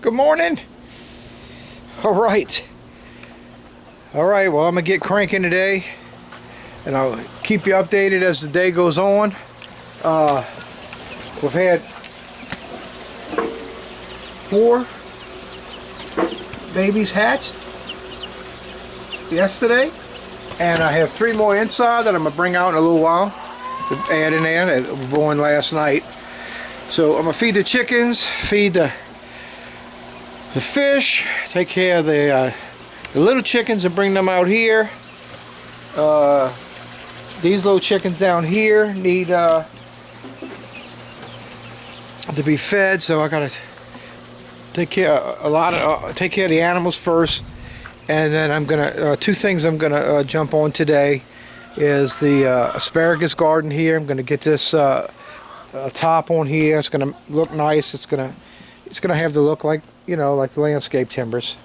Good morning. All right, well, I'm gonna get cranking today, and I'll keep you updated as the day goes on. We've had 4 babies hatched yesterday, and I have 3 more inside that I'm gonna bring out in a little while to add in there that were born last night. So I'm gonna feed the chickens, feed the fish, take care of the little chickens and bring them out here. These little chickens down here need to be fed, so I gotta take care of take care of the animals first, and then I'm gonna 2 things I'm gonna jump on today is the asparagus garden here. I'm gonna get this top on here. It's gonna look nice. It's gonna have the look like, you know, like the landscape timbers.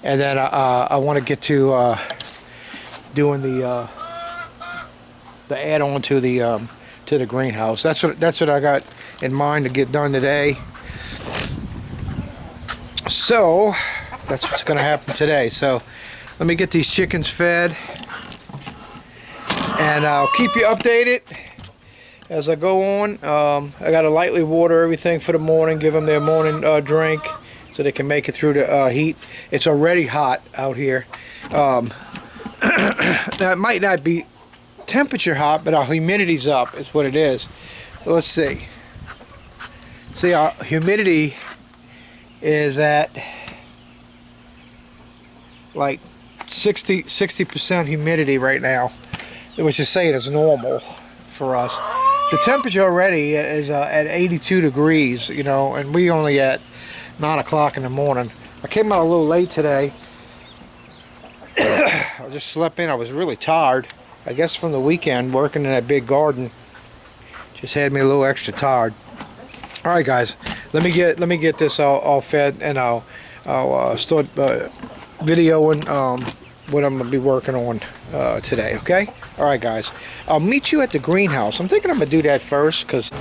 And then I want to get to doing the add-on to the greenhouse. That's what I got in mind to get done today. So that's what's going to happen today. So let me get these chickens fed, and I'll keep you updated as I go on. I got to lightly water everything for the morning, give them their morning drink so they can make it through the heat. It's already hot out here. Now it might not be temperature hot, but our humidity's up is what it is. Let's see. See, our humidity is at like 60% humidity right now, which is saying it's normal for us. The temperature already is at 82 degrees, you know, and we only at 9 o'clock in the morning. I came out a little late today. I just slept in. I was really tired, I guess, from the weekend working in that big garden. Just had me a little extra tired. All right, guys, let me get this all fed, and I'll start videoing what I'm gonna be working on today. Okay. All right, guys, I'll meet you at the greenhouse. I'm thinking I'm gonna do that first because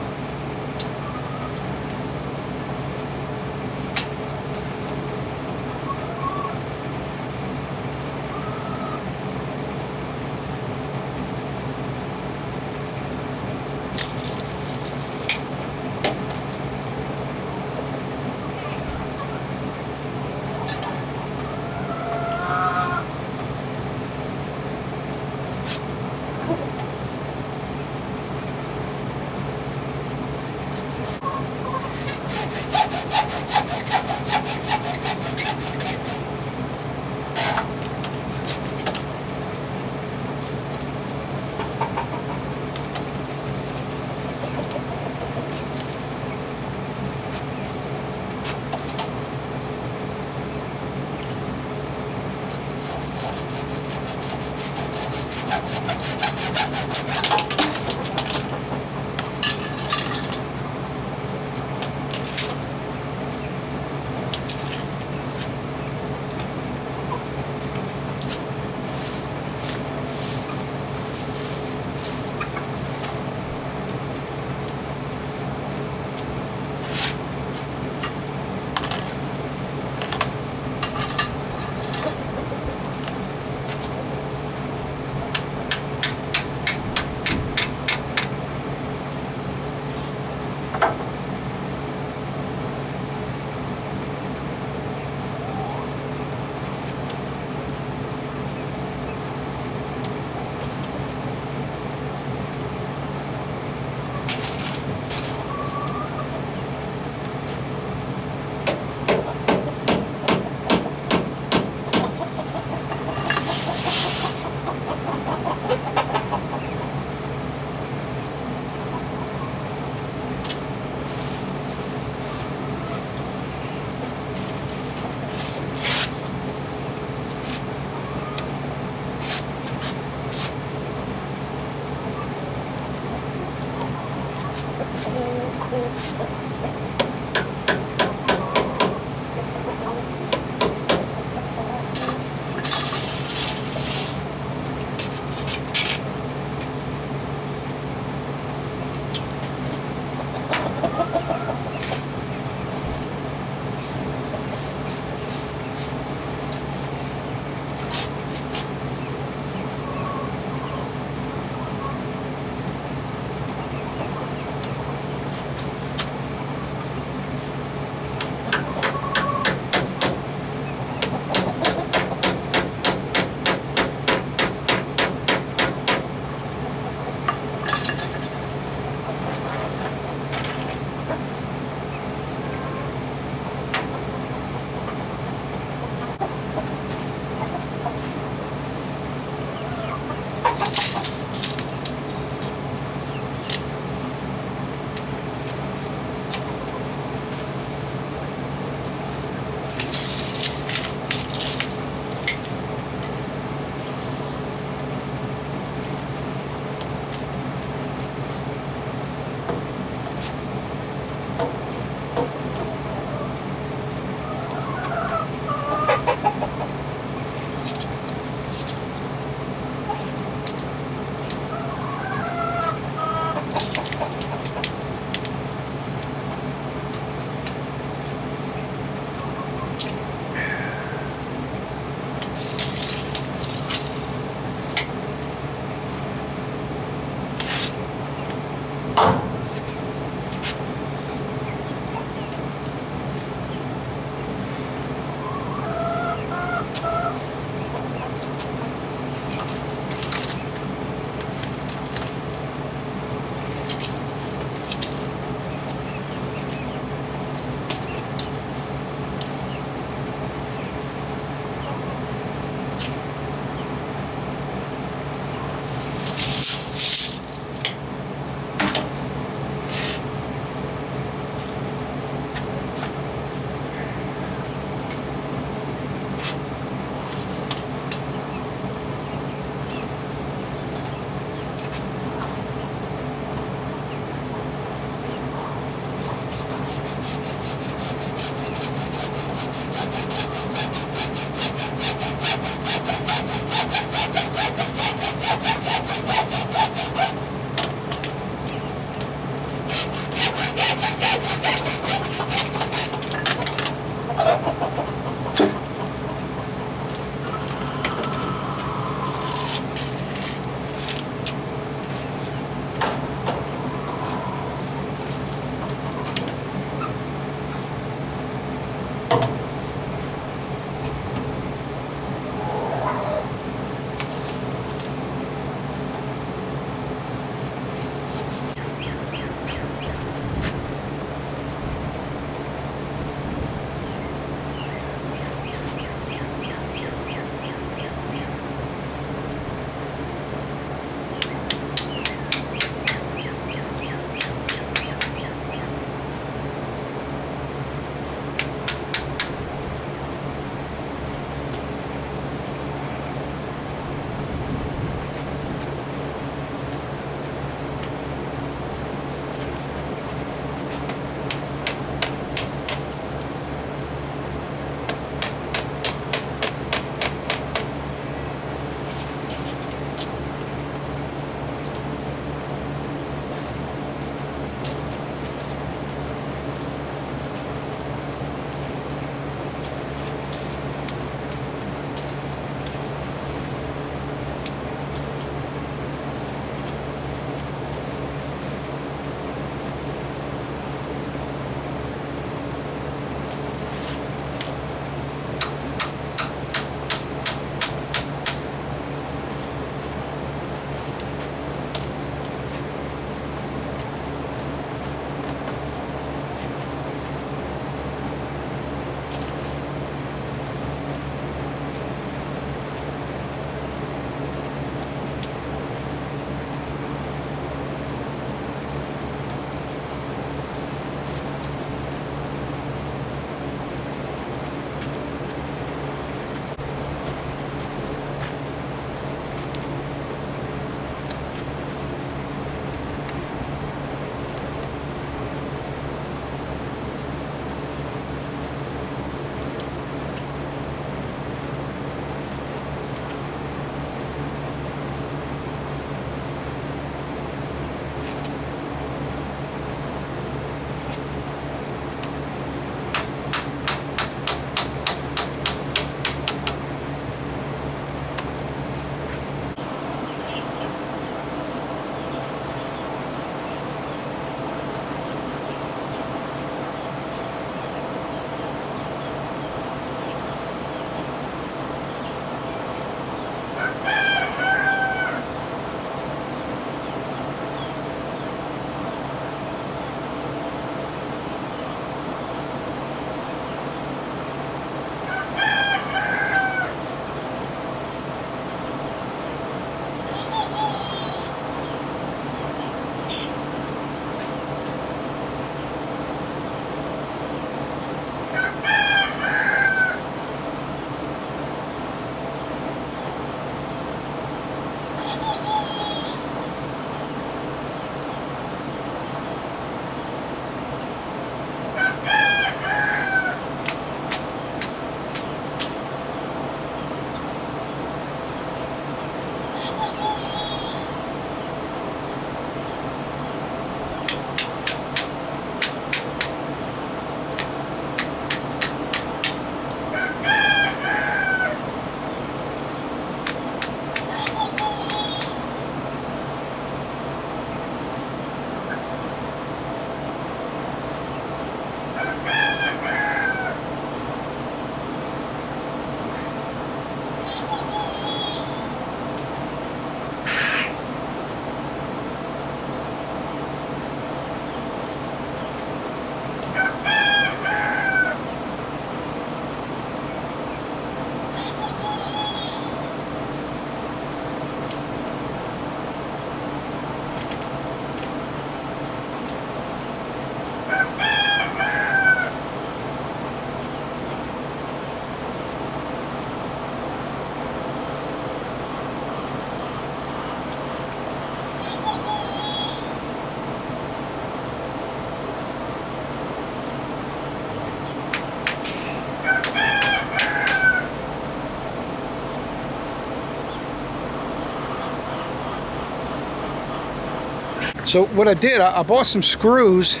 So what I did, I bought some screws,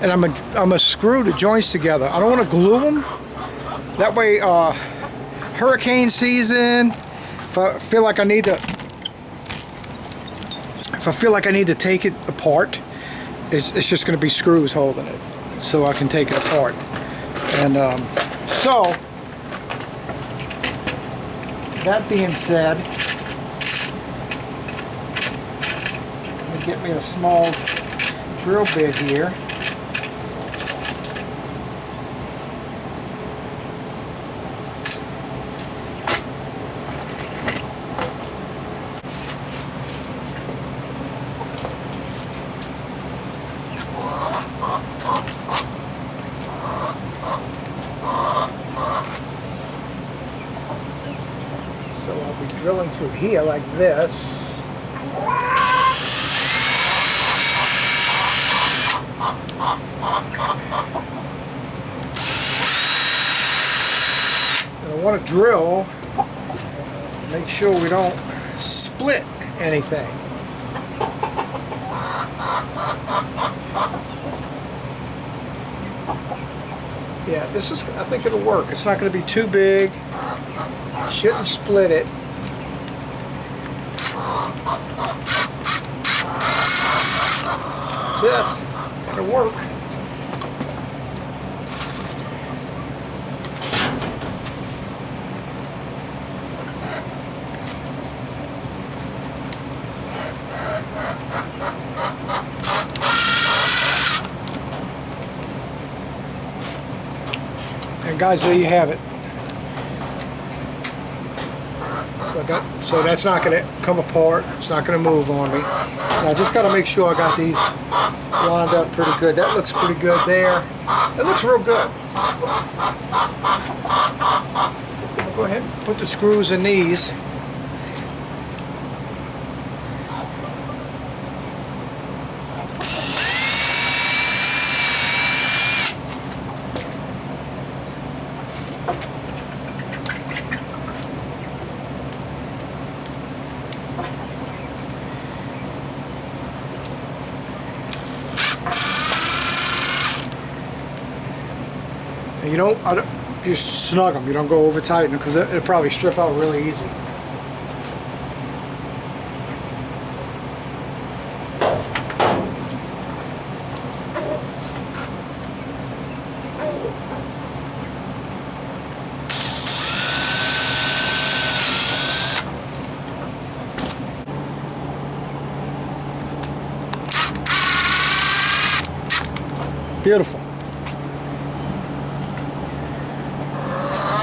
and I'm gonna screw the joints together. I don't want to glue them. That way, hurricane season, if I feel like I need to take it apart, it's just going to be screws holding it, so I can take it apart. And so, that being said, let me get me a small drill bit here. So I'll be drilling through here like this. And I want to drill, make sure we don't split anything. Yeah, this is, I think it'll work. It's not going to be too big. Shouldn't split it. That's this. It'll work. And guys, there you have it. So that's not going to come apart. It's not going to move on me. And I just got to make sure I got these lined up pretty good. That looks pretty good there. That looks real good. I'll go ahead and put the screws in these. You don't just snug them. You don't go over tighten them because it'll probably strip out really easy. Beautiful.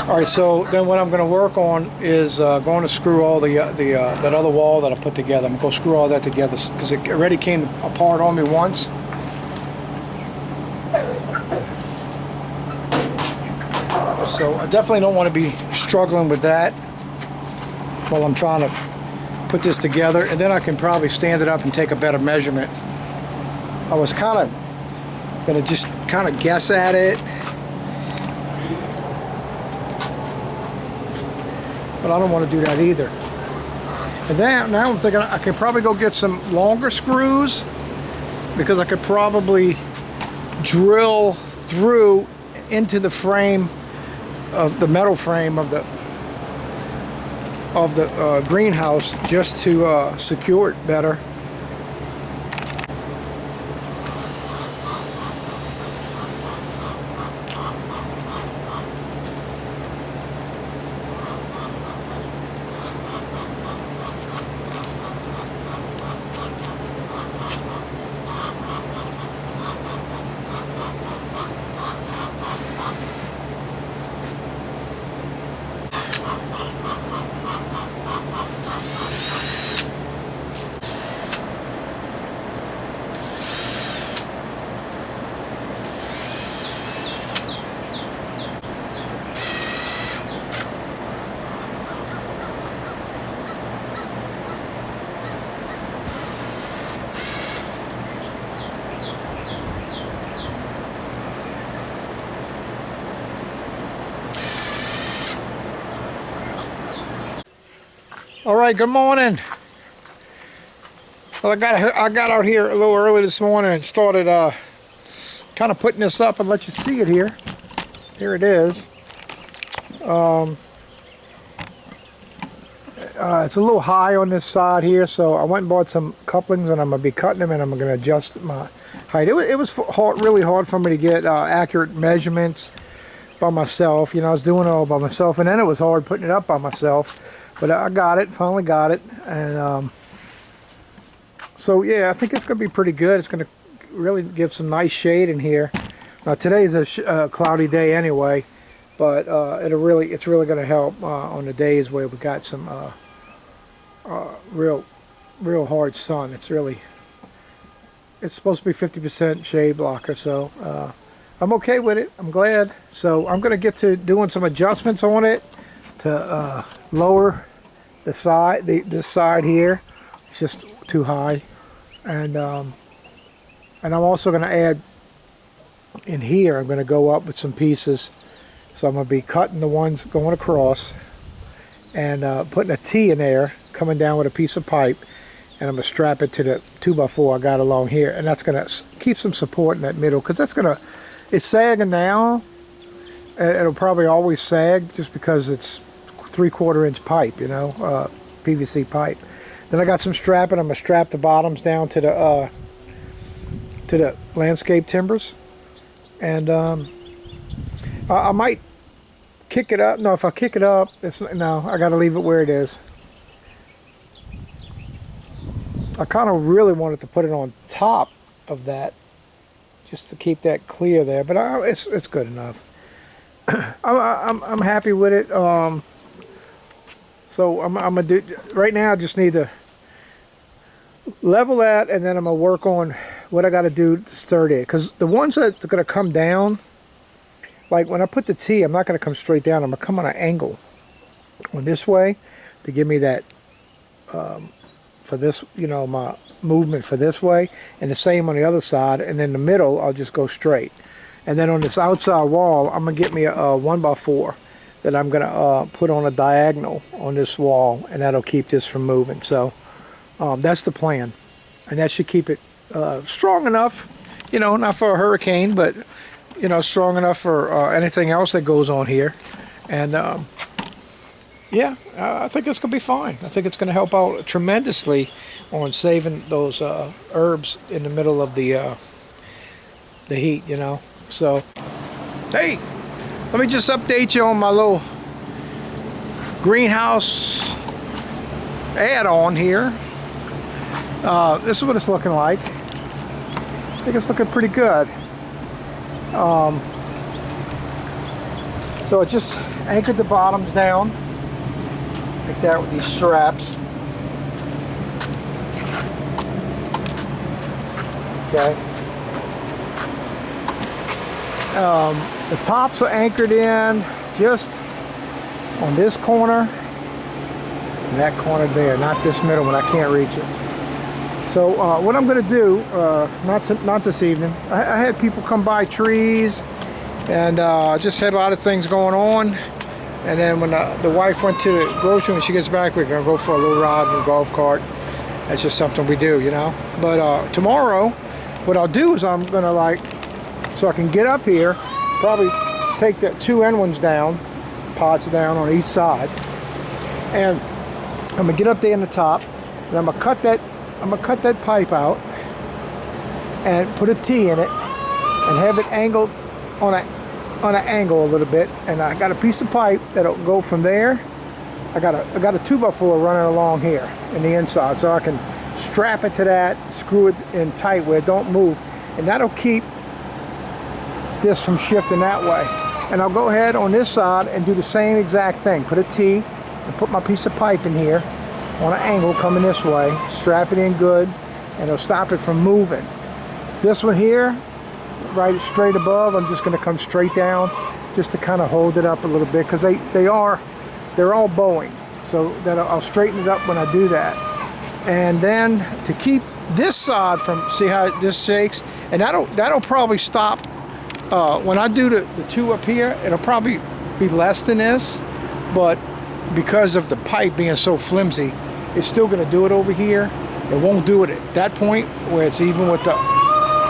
All right, so then what I'm going to work on is going to screw all that other wall that I put together. I'm going to go screw all that together because it already came apart on me once. So I definitely don't want to be struggling with that while I'm trying to put this together. And then I can probably stand it up and take a better measurement. I was kind of going to just kind of guess at it. But I don't want to do that either. And then now I'm thinking I could probably go get some longer screws because I could probably drill through into the frame of the metal frame of the greenhouse just to secure it better. All right, good morning. Well, I got out here a little early this morning and started kind of putting this up and let you see it here. Here it is. It's a little high on this side here, so I went and bought some couplings, and I'm going to be cutting them, and I'm going to adjust my height. It was really hard for me to get accurate measurements by myself. You know, I was doing it all by myself, and then it was hard putting it up by myself. But I got it, finally got it, and so yeah, I think it's going to be pretty good. It's going to really give some nice shade in here. Now today's a cloudy day anyway, but it's really going to help on the days where we got some real hard sun. It's supposed to be 50% shade blocker, so I'm okay with it. I'm glad. So I'm going to get to doing some adjustments on it to lower the side, this side here. It's just too high, and I'm also going to add in here. I'm going to go up with some pieces, so I'm going to be cutting the ones going across and putting a T in there, coming down with a piece of pipe, and I'm going to strap it to the 2x4 I got along here, and that's going to keep some support in that middle, because it's sagging now. It'll probably always sag just because it's 3/4 inch pipe, you know, PVC pipe. Then I got some strapping. I'm going to strap the bottoms down to the landscape timbers, and I might kick it up. No, if I kick it up, no, I got to leave it where it is. I kind of really wanted to put it on top of that, just to keep that clear there, but it's good enough. I'm happy with it. So I'm gonna do right now. I just need to level that, and then I'm gonna work on what I got to do to sturdy it. Because the ones that are gonna come down, like when I put the T, I'm not gonna come straight down. I'm gonna come on an angle on this way to give me that for this, you know, my movement for this way, and the same on the other side. And in the middle, I'll just go straight. And then on this outside wall, I'm gonna get me a 1x4 that I'm gonna put on a diagonal on this wall, and that'll keep this from moving. So that's the plan, and that should keep it strong enough, you know, not for a hurricane, but you know, strong enough for anything else that goes on here. And yeah, I think it's gonna be fine. I think it's gonna help out tremendously on saving those herbs in the middle of the heat, you know. So hey, let me just update you on my little greenhouse add-on here. This is what it's looking like. I think it's looking pretty good. So I just anchored the bottoms down like that with these straps. Okay. The tops are anchored in just on this corner and that corner there, not this middle one. I can't reach it. So what I'm going to do, not this evening, I had people come buy trees, and I just had a lot of things going on. And then when the wife went to the grocery, when she gets back, we're going to go for a little ride in a golf cart. That's just something we do, you know. But tomorrow, what I'll do is I'm going to so I can get up here, probably take the two end ones down, pots down on each side, and I'm gonna get up there in the top, and I'm gonna cut that pipe out and put a T in it and have it angled on an angle a little bit. And I got a piece of pipe that'll go from there. I got a 2x4 running along here in the inside, so I can strap it to that, screw it in tight where it don't move, and that'll keep this from shifting that way. And I'll go ahead on this side and do the same exact thing. Put a T and put my piece of pipe in here on an angle coming this way, strap it in good, and it'll stop it from moving. This one here, right straight above, I'm just going to come straight down just to kind of hold it up a little bit, because they're all bowing, so that I'll straighten it up when I do that. And then to keep this side from, see how this shakes, and that'll probably stop when I do the two up here. It'll probably be less than this, but because of the pipe being so flimsy, it's still going to do it over here. It won't do it at that point where it's even with the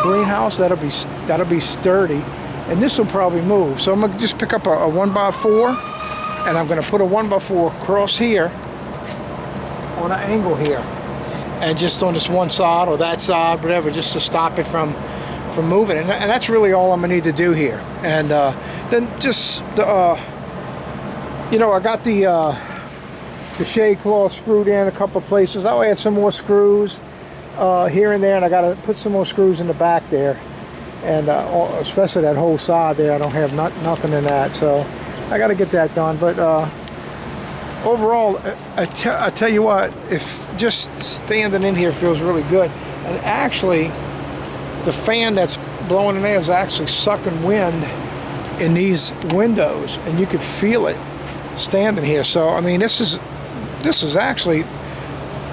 greenhouse. That'll be sturdy, and this will probably move. So I'm gonna just pick up a 1x4, and I'm gonna put a 1x4 across here on an angle here, and just on this one side or that side, whatever, just to stop it from moving. And that's really all I'm gonna need to do here. And then just you know, I got the shade cloth screwed in a couple of places. I'll add some more screws here and there, and I got to put some more screws in the back there, and especially that whole side there. I don't have nothing in that, so I got to get that done. But overall, I tell you what, if just standing in here feels really good. And actually, the fan that's blowing in there is actually sucking wind in these windows, and you could feel it standing here. So I mean, this is actually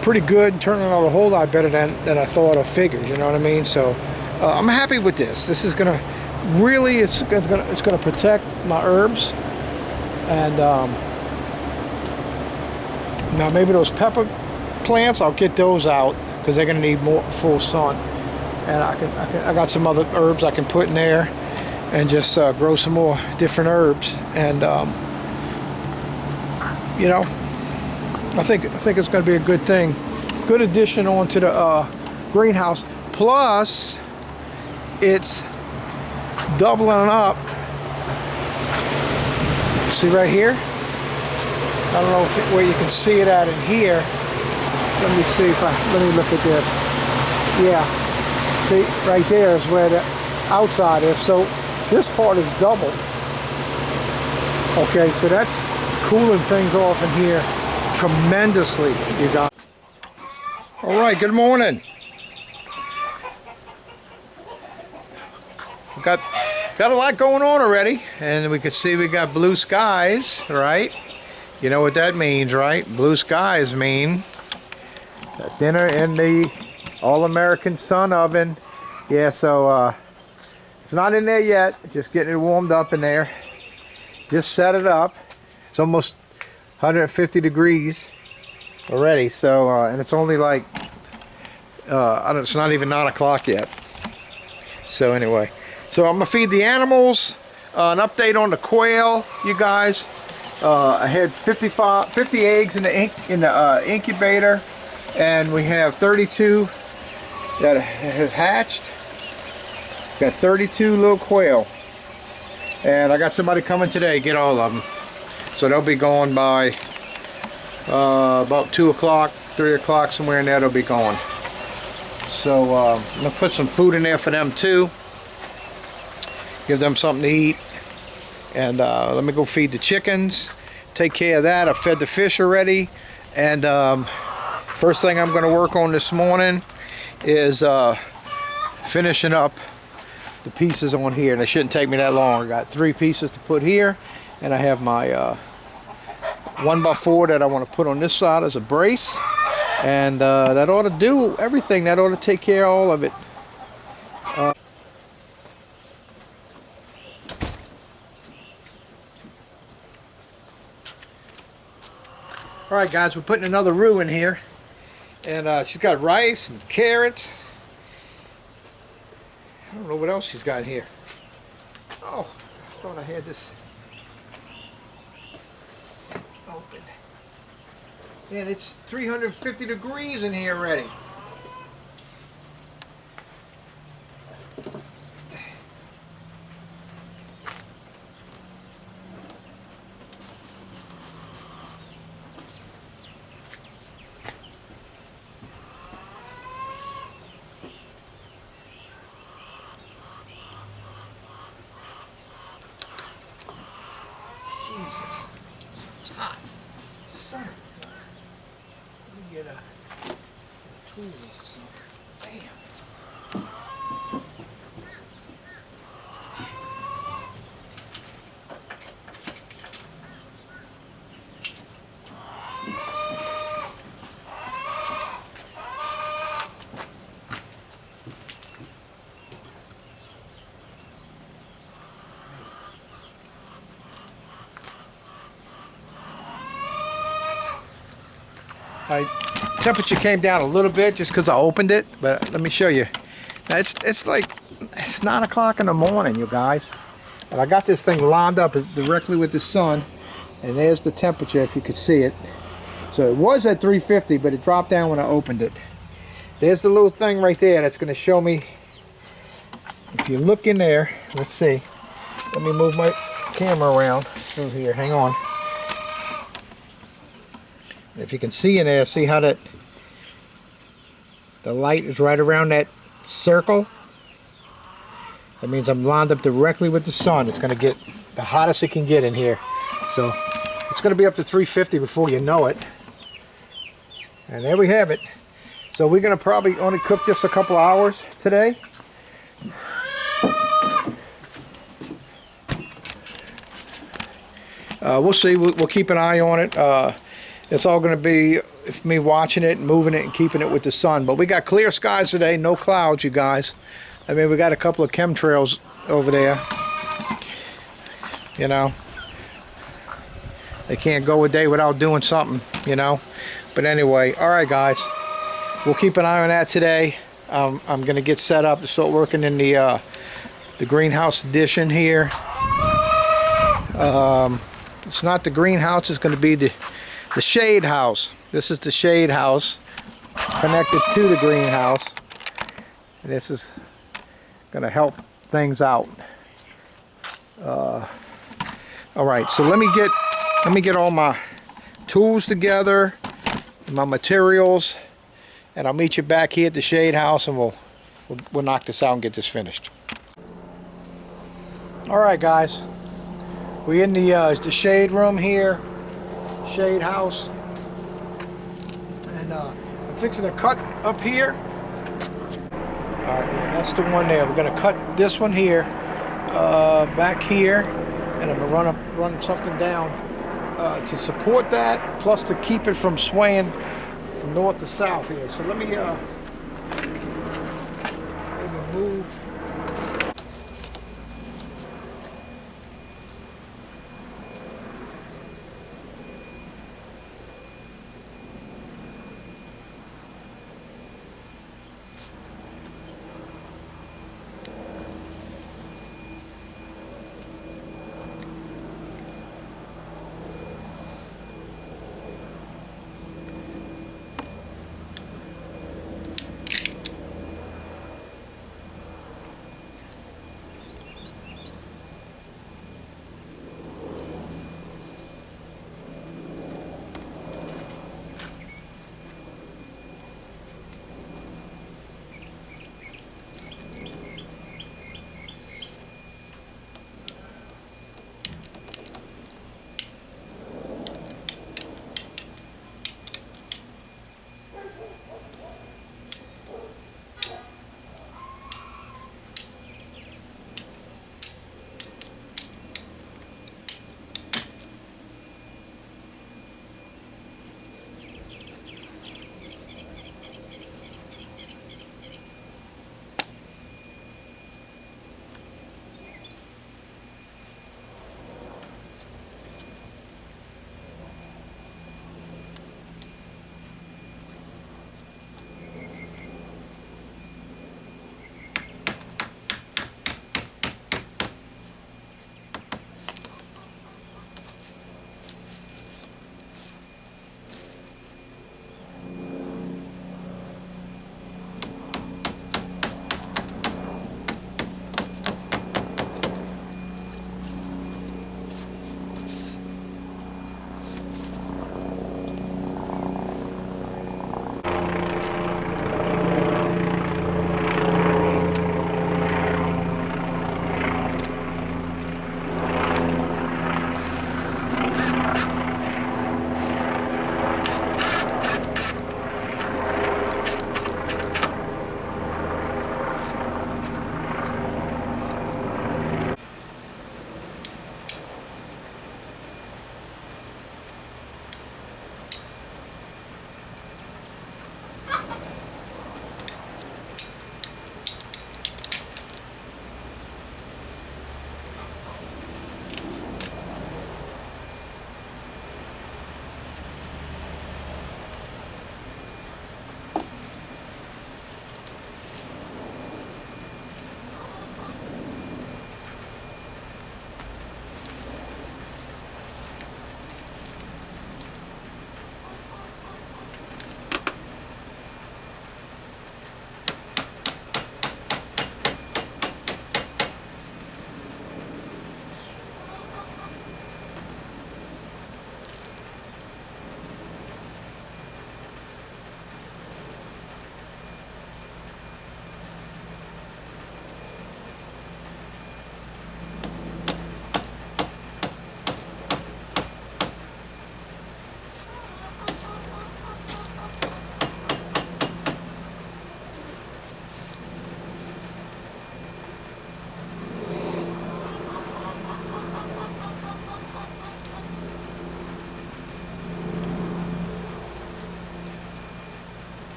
pretty good and turning out a whole lot better than I thought or figured, you know what I mean? So I'm happy with this. This is gonna really, it's gonna protect my herbs. And now maybe those pepper plants, I'll get those out because they're gonna need more full sun. And I got some other herbs I can put in there and just grow some more different herbs. And you know, I think it's going to be a good thing, good addition onto the greenhouse. Plus, it's doubling up. See right here? I don't know where you can see it at in here. Let me see if let me look at this. Yeah, see right there is where the outside is. So this part is doubled. Okay, so that's cooling things off in here tremendously, you guys. All right, good morning. Got a lot going on already, and we can see we got blue skies, right? You know what that means, right? Blue skies mean dinner in the all-American sun oven. Yeah, so it's not in there yet, just getting it warmed up in there. Just set it up. It's almost 150 degrees already, so and it's only like it's not even 9 o'clock yet. So anyway, so I'm gonna feed the animals. An update on the quail, you guys. I had 50 eggs in the incubator, and we have 32 that have hatched. Got 32 little quail, and I got somebody coming today to get all of them. So they'll be gone by about 2 o'clock, 3 o'clock, somewhere in there they'll be gone. So I'm going to put some food in there for them too. Give them something to eat. And let me go feed the chickens. Take care of that. I fed the fish already. And first thing I'm going to work on this morning is finishing up the pieces on here. And it shouldn't take me that long. I got 3 pieces to put here. And I have my 1x4 that I want to put on this side as a brace, and that ought to do everything. That ought to take care of all of it. All right, guys, we're putting another roux in here, and she's got rice and carrots. I don't know what else she's got in here. Oh, I thought I had this open. And it's 350 degrees in here already. Jesus. It's hot. Son of a gun. Let me get a tool or something. Damn. Temperature came down a little bit just because I opened it, but let me show you. Now it's 9 o'clock in the morning, you guys, and I got this thing lined up directly with the sun, and there's the temperature if you could see it. So it was at 350, but it dropped down when I opened it. There's the little thing right there that's going to show me. If you look in there, let's see. Let me move my camera around through here. Hang on. If you can see in there, see how the light is right around that circle? That means I'm lined up directly with the sun. It's going to get the hottest it can get in here. So it's going to be up to 350 before you know it. And there we have it. So we're going to probably only cook this a couple hours today. We'll see. We'll keep an eye on it. It's all going to be me watching it and moving it and keeping it with the sun. But we got clear skies today, no clouds, you guys. I mean, we got a couple of chemtrails over there. You know, they can't go a day without doing something, you know. But anyway, all right, guys. We'll keep an eye on that today. I'm going to get set up to start working in the greenhouse addition here. It's not the greenhouse. It's going to be the shade house. This is the shade house connected to the greenhouse. And this is going to help things out. All right, so let me get all my tools together, my materials, and I'll meet you back here at the shade house, and we'll knock this out and get this finished. All right, guys, we're in the shade room here, shade house, and I'm fixing to cut up here. All right, yeah, that's the one there. We're going to cut this one here, back here, and I'm going to run something down to support that, plus to keep it from swaying from north to south here. So let me move.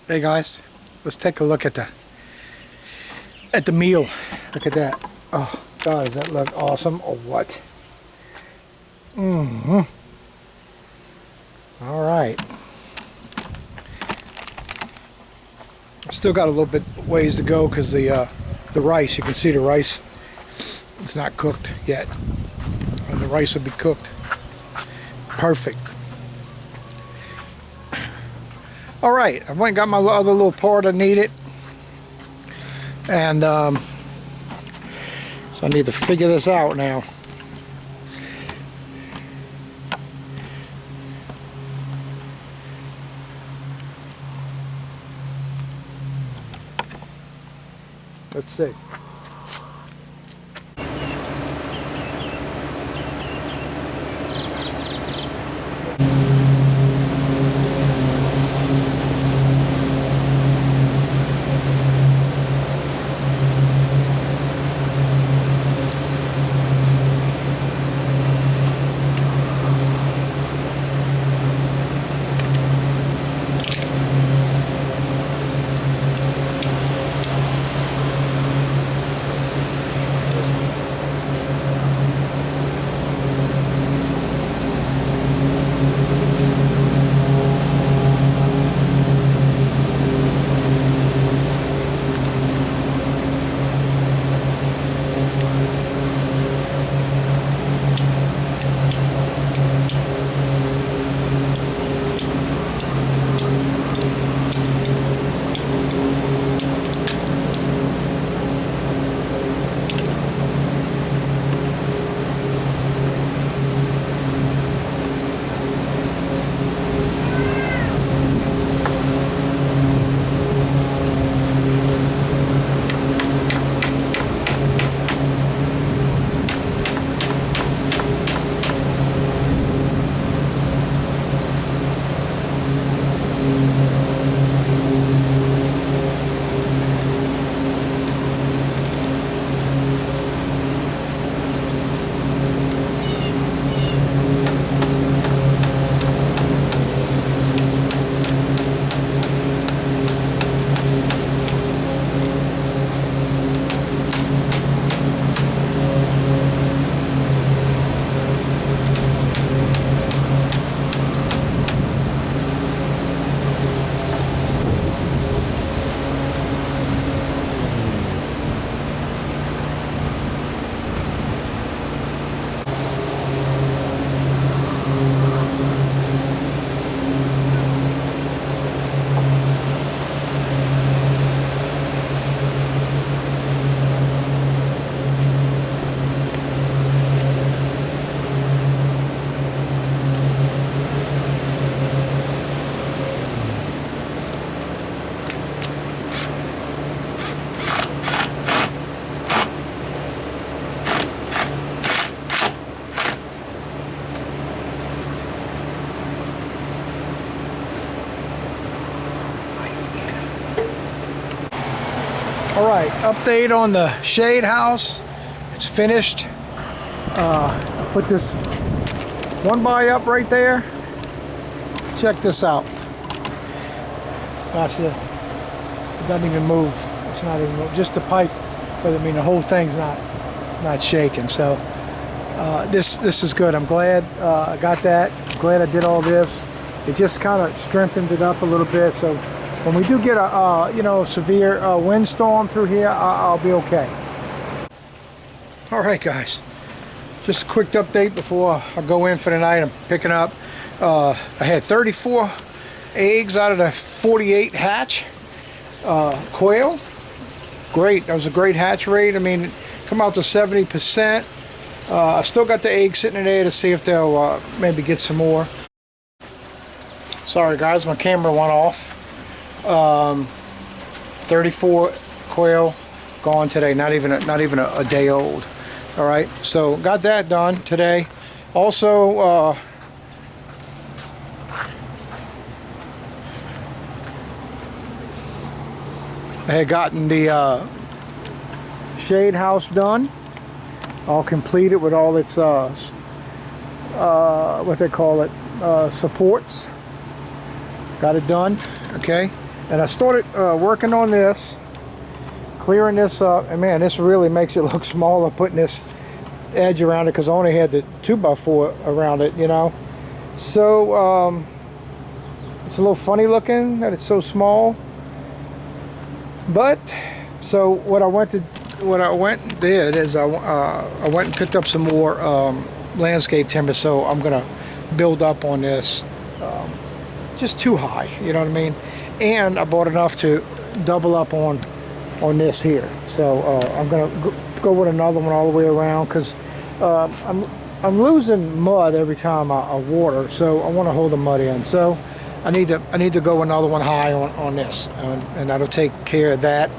Hey guys, let's take a look at the meal. Look at that. Oh God, does that look awesome or what? All right. Still got a little bit ways to go because the rice, you can see the rice, it's not cooked yet, and the rice will be cooked. Perfect. All right, I went and got my other little part I needed, and so I need to figure this out now. Let's see. All right, update on the shade house. It's finished. I put this one by up right there. Check this out. That's it. It doesn't even move. It's not even move. Just the pipe, but I mean the whole thing's not shaking. So this is good. I'm glad I got that. Glad I did all this. It just kind of strengthened it up a little bit. So when we do get a severe windstorm through here, I'll be okay. All right, guys. Just a quick update before I go in for the night. I'm picking up. I had 34 eggs out of the 48 hatch quail. Great. That was a great hatch rate. I mean, come out to 70%. I still got the eggs sitting in there to see if they'll maybe get some more. Sorry, guys, my camera went off. 34 quail gone today. Not even a day old. All right, so got that done today. Also, I had gotten the shade house done, all completed with all its what they call it, supports. Got it done, okay. And I started working on this, clearing this up, and man, this really makes it look smaller, putting this edge around it, because I only had the 2x4 around it, you know. So it's a little funny looking that it's so small, but so what I went and did is I went and picked up some more landscape timber. So I'm gonna build up on this, just too high, you know what I mean. And I bought enough to double up on this here. So I'm gonna go with another one all the way around, because I'm losing mud every time I water, so I want to hold the mud in. So I need to go another one high on this, and that'll take care of that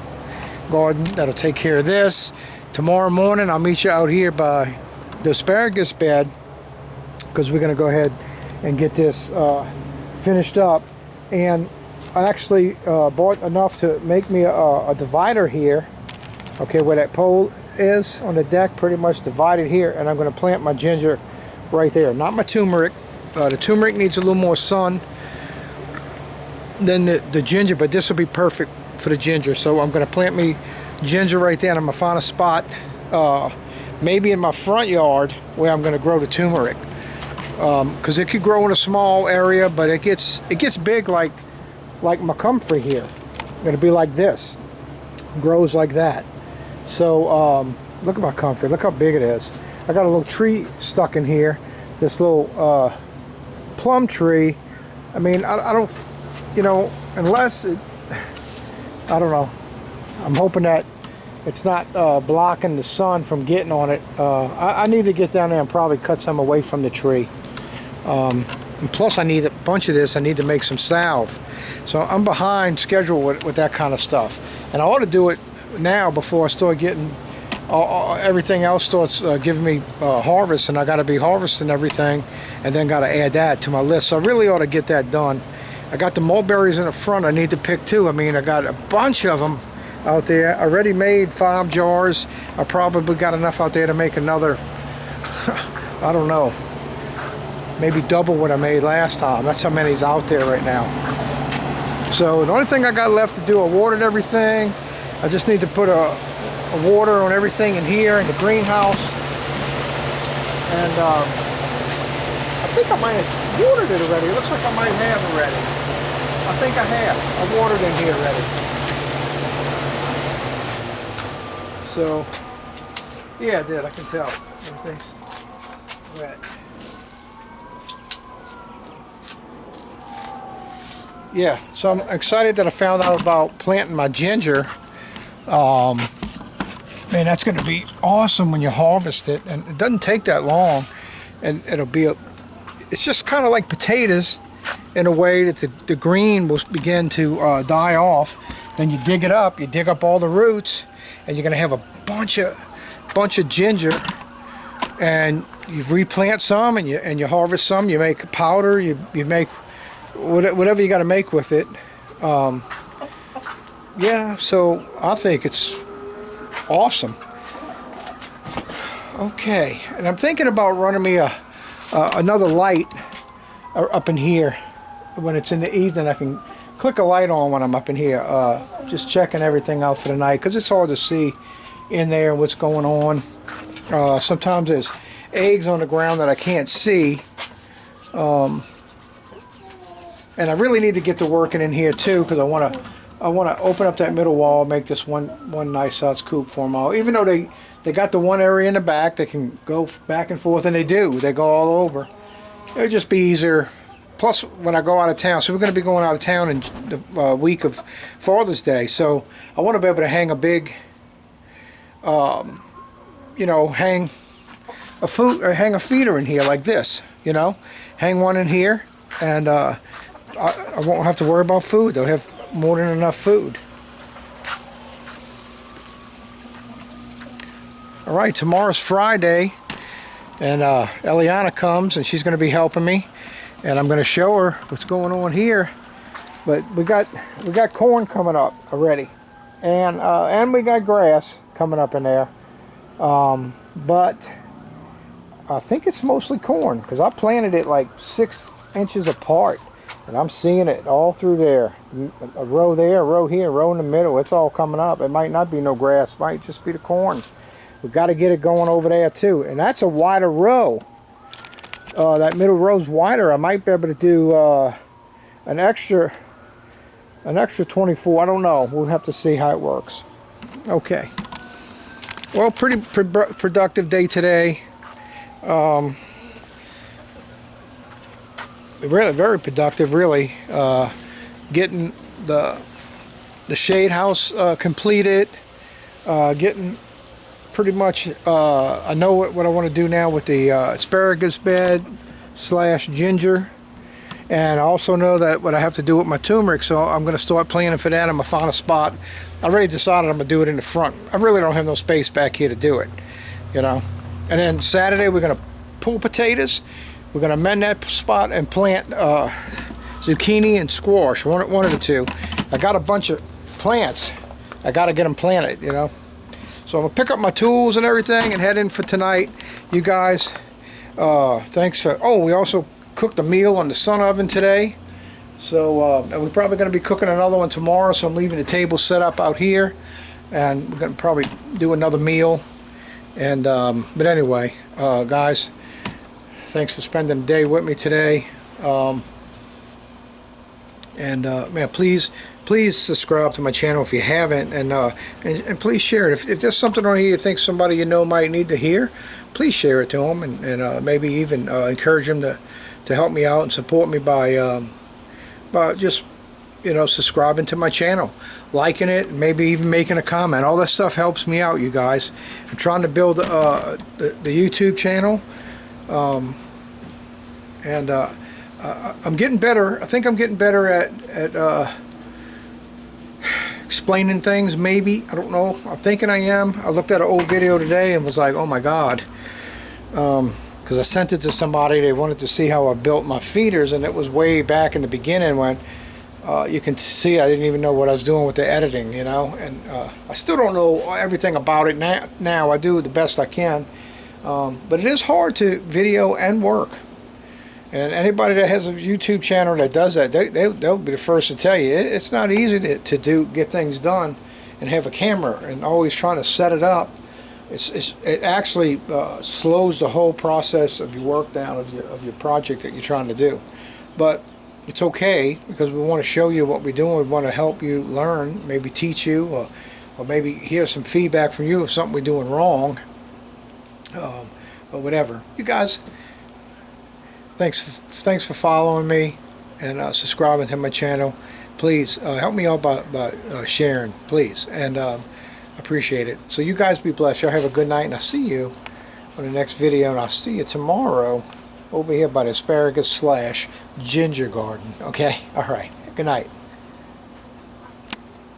garden. That'll take care of this. Tomorrow morning I'll meet you out here by the asparagus bed, because we're going to go ahead and get this finished up. And I actually bought enough to make me a divider here, okay, where that pole is on the deck, pretty much divided here, and I'm going to plant my ginger right there. Not my turmeric. The turmeric needs a little more sun than the ginger, but this will be perfect for the ginger. So I'm going to plant me ginger right there, and I'm going to find a spot, maybe in my front yard, where I'm going to grow the turmeric, because it could grow in a small area, but it gets big like my comfrey here. It's going to be like this, grows like that. So look at my comfrey, look how big it is. I got a little tree stuck in here, this little plum tree. I mean, I don't, you know, unless it, I don't know, I'm hoping that it's not blocking the sun from getting on it. I need to get down there and probably cut some away from the tree. And plus I need a bunch of this. I need to make some salve. So I'm behind schedule with that kind of stuff. And I ought to do it now before I start getting everything else starts giving me harvest, and I got to be harvesting everything, and then got to add that to my list. So I really ought to get that done. I got the mulberries in the front I need to pick too. I mean, I got a bunch of them out there. I already made 5 jars. I probably got enough out there to make another, I don't know, maybe double what I made last time. That's how many's out there right now. So the only thing I got left to do, I watered everything. I just need to put a water on everything in here in the greenhouse. And I think I might have watered it already. It looks like I might have already. I think I have. I watered in here already. So, yeah, I did. I can tell. Everything's wet. Yeah, so I'm excited that I found out about planting my ginger. Man, that's going to be awesome when you harvest it, and it doesn't take that long, and it'll be it's just kind of like potatoes in a way that the green will begin to die off. Then you dig it up, you dig up all the roots, and you're going to have a bunch of ginger, and you replant some, and you harvest some, you make powder, you make whatever you got to make with it. Yeah, so I think it's awesome. Okay, and I'm thinking about running me another light up in here. When it's in the evening, I can click a light on when I'm up in here, just checking everything out for the night, because it's hard to see in there what's going on. Sometimes there's eggs on the ground that I can't see, and I really need to get to working in here too, because I want to open up that middle wall, make this one nice size coop for them all. Even though they got the one area in the back, they can go back and forth, and they do. They go all over. It would just be easier. Plus, when I go out of town, so we're going to be going out of town in the week of Father's Day, so I want to be able to hang a big, you know, hang a feeder in here like this, you know, hang one in here, and I won't have to worry about food. They'll have more than enough food. All right, tomorrow's Friday, and Eliana comes, and she's going to be helping me, and I'm going to show her what's going on here. But we got corn coming up already. and we got grass coming up in there. But I think it's mostly corn, because I planted it like 6 inches apart, and I'm seeing it all through there. A row there, a row here, a row in the middle. It's all coming up. It might not be no grass, it might just be the corn. We've got to get it going over there too, and that's a wider row. That middle row's wider. I might be able to do an extra 24. I don't know. We'll have to see how it works. Okay. Well, pretty productive day today. Really very productive, really. Getting the shade house completed, getting pretty much, I know what I want to do now with the asparagus bed / ginger, and I also know that what I have to do with my turmeric, so I'm going to start planning for that. I'm going to find a spot. I already decided I'm going to do it in the front. I really don't have no space back here to do it, you know. And then Saturday we're going to pull potatoes. We're going to amend that spot and plant zucchini and squash, one of the two. I got a bunch of plants. I got to get them planted, you know. So I'm going to pick up my tools and everything and head in for tonight. You guys, thanks for... Oh, we also cooked a meal on the sun oven today. So, and we're probably going to be cooking another one tomorrow, so I'm leaving the table set up out here. And we're going to probably do another meal. And, but anyway, guys, thanks for spending the day with me today. Man, please subscribe to my channel if you haven't, and please share it. If there's something on here you think somebody you know might need to hear, please share it to them, and maybe even encourage them to help me out and support me by just, you know, subscribing to my channel, liking it, maybe even making a comment. All that stuff helps me out, you guys. I'm trying to build the YouTube channel, and I'm getting better. I think I'm getting better at explaining things, maybe. I don't know. I'm thinking I am. I looked at an old video today and was like, oh my God. Because I sent it to somebody. They wanted to see how I built my feeders, and it was way back in the beginning when you can see I didn't even know what I was doing with the editing, you know. And I still don't know everything about it now. I do the best I can. But it is hard to video and work. And anybody that has a YouTube channel that does that, they'll be the first to tell you it's not easy to get things done and have a camera and always trying to set it up. It actually slows the whole process of your work down, of your project that you're trying to do. But it's okay, because we want to show you what we're doing. We want to help you learn, maybe teach you, or maybe hear some feedback from you of something we're doing wrong. But whatever, you guys. Thanks for following me and subscribing to my channel. Please help me out by sharing, please, and appreciate it. So you guys be blessed. Y'all have a good night, and I'll see you on the next video, and I'll see you tomorrow over here by the asparagus / ginger garden. Okay? All right. Good night.